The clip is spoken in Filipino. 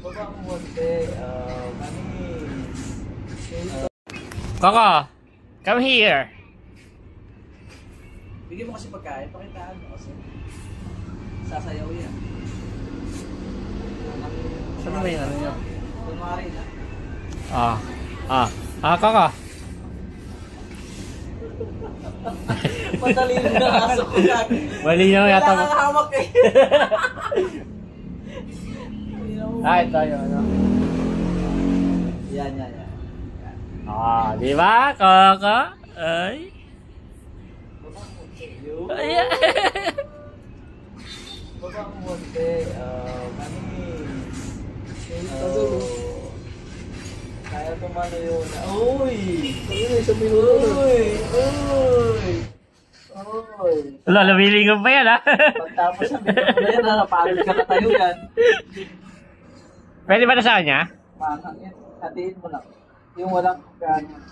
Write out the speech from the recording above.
Baba mo konti. Coco, come here. Bigyan mo kasi pagkain. Pakitaan mo kasi. Sasayaw yan. Saan ba yung ano nyo? Kunwari na. Coco. Madali na aso ko yan. Mali na yata mo. Wala kang hamak eh. Ito yun, ano? Yan. Di ba, Coco? Ay. Ay. Baba mo konti. Kaya tumano yun. Uy! Uy! Wala, lumilingon pa yan, ha? Pagtapos ng video na yan, napagod ka na tayo yan. Pwede ba na sa kanya? Manang yan. Hatiin mo lang. Yung walang gano'n.